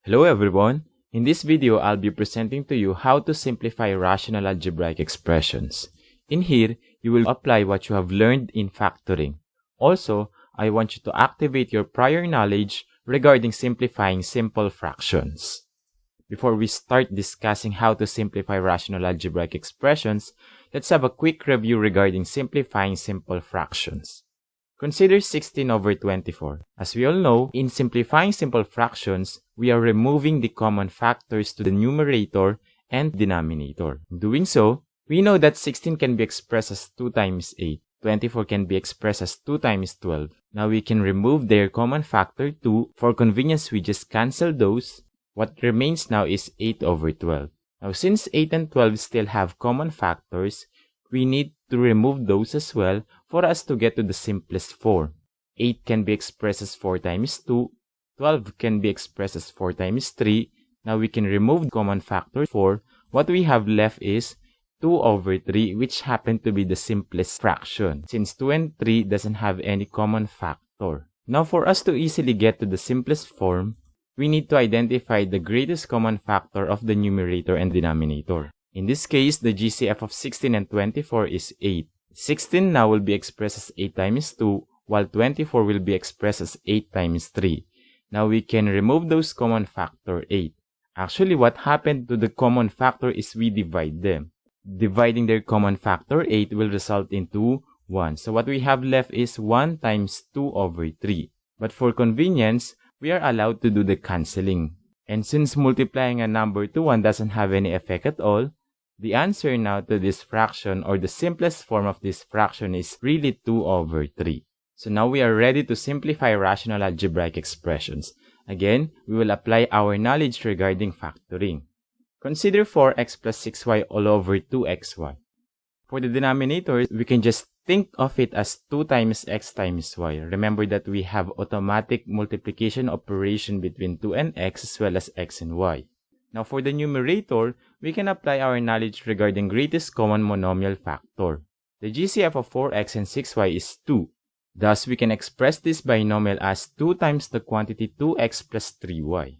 Hello everyone! In this video, I'll be presenting to you how to simplify rational algebraic expressions. In here, you will apply what you have learned in factoring. Also, I want you to activate your prior knowledge regarding simplifying simple fractions. Before we start discussing how to simplify rational algebraic expressions, let's have a quick review regarding simplifying simple fractions. Consider 16 over 24. As we all know, in simplifying simple fractions, we are removing the common factors to the numerator and denominator. In doing so, we know that 16 can be expressed as 2 times 8. 24 can be expressed as 2 times 12. Now we can remove their common factor 2. For convenience, we just cancel those. What remains now is 8 over 12. Now since 8 and 12 still have common factors, we need to remove those as well for us to get to the simplest form. 8 can be expressed as 4 times 2. 12 can be expressed as 4 times 3. Now we can remove common factor 4. What we have left is 2 over 3, which happen to be the simplest fraction, since 2 and 3 doesn't have any common factor. Now for us to easily get to the simplest form, we need to identify the greatest common factor of the numerator and denominator. In this case, the GCF of 16 and 24 is 8. 16 now will be expressed as 8 times 2, while 24 will be expressed as 8 times 3. Now we can remove those common factor 8. Actually, what happened to the common factor is we divide them. Dividing their common factor 8 will result into 1. So what we have left is 1 times 2 over 3. But for convenience, we are allowed to do the cancelling. And since multiplying a number to 1 doesn't have any effect at all, the answer now to this fraction, or the simplest form of this fraction, is really 2 over 3. So now we are ready to simplify rational algebraic expressions. Again, we will apply our knowledge regarding factoring. Consider 4x plus 6y all over 2xy. For the denominator, we can just think of it as 2 times x times y. Remember that we have automatic multiplication operation between 2 and x as well as x and y. Now for the numerator, we can apply our knowledge regarding greatest common monomial factor. The GCF of 4x and 6y is 2. Thus, we can express this binomial as 2 times the quantity 2x plus 3y.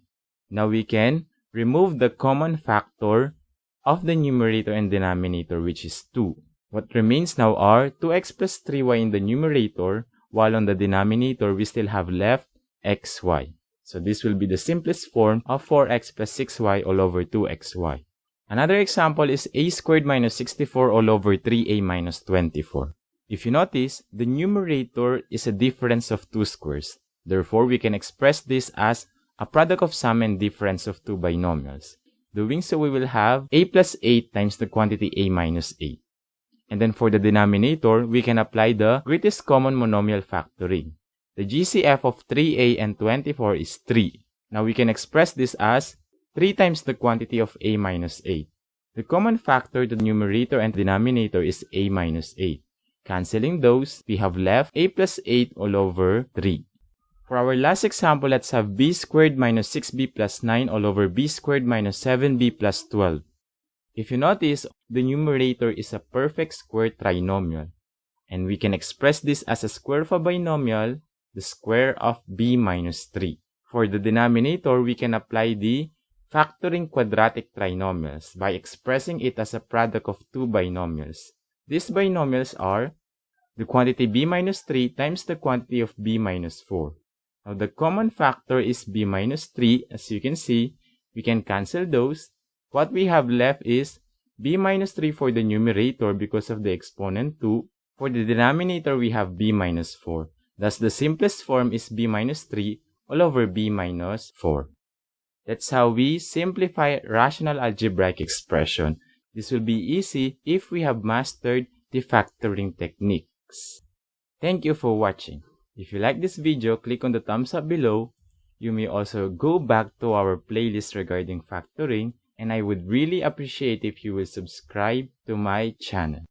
Now we can remove the common factor of the numerator and denominator, which is 2. What remains now are 2x plus 3y in the numerator, while on the denominator we still have left xy. So this will be the simplest form of 4x plus 6y all over 2xy. Another example is a squared minus 64 all over 3a minus 24. If you notice, the numerator is a difference of two squares. Therefore, we can express this as a product of sum and difference of two binomials. Doing so, we will have a plus 8 times the quantity a minus 8. And then for the denominator, we can apply the greatest common monomial factoring. The GCF of 3a and 24 is 3. Now we can express this as 3 times the quantity of a minus 8. The common factor to the numerator and denominator is a minus 8. Cancelling those, we have left a plus 8 all over 3. For our last example, let's have b squared minus 6b plus 9 all over b squared minus 7b plus 12. If you notice, the numerator is a perfect square trinomial. And we can express this as a square of a binomial, the square of b minus 3. For the denominator, we can apply the factoring quadratic trinomials by expressing it as a product of two binomials. These binomials are the quantity b minus 3 times the quantity of b minus 4. Now the common factor is b minus 3. As you can see, we can cancel those. What we have left is b minus 3 for the numerator because of the exponent 2. For the denominator, we have b minus 4. Thus, the simplest form is b minus 3 all over b minus 4. That's how we simplify rational algebraic expression. This will be easy if we have mastered the factoring techniques. Thank you for watching. If you like this video, click on the thumbs up below. You may also go back to our playlist regarding factoring, and I would really appreciate if you will subscribe to my channel.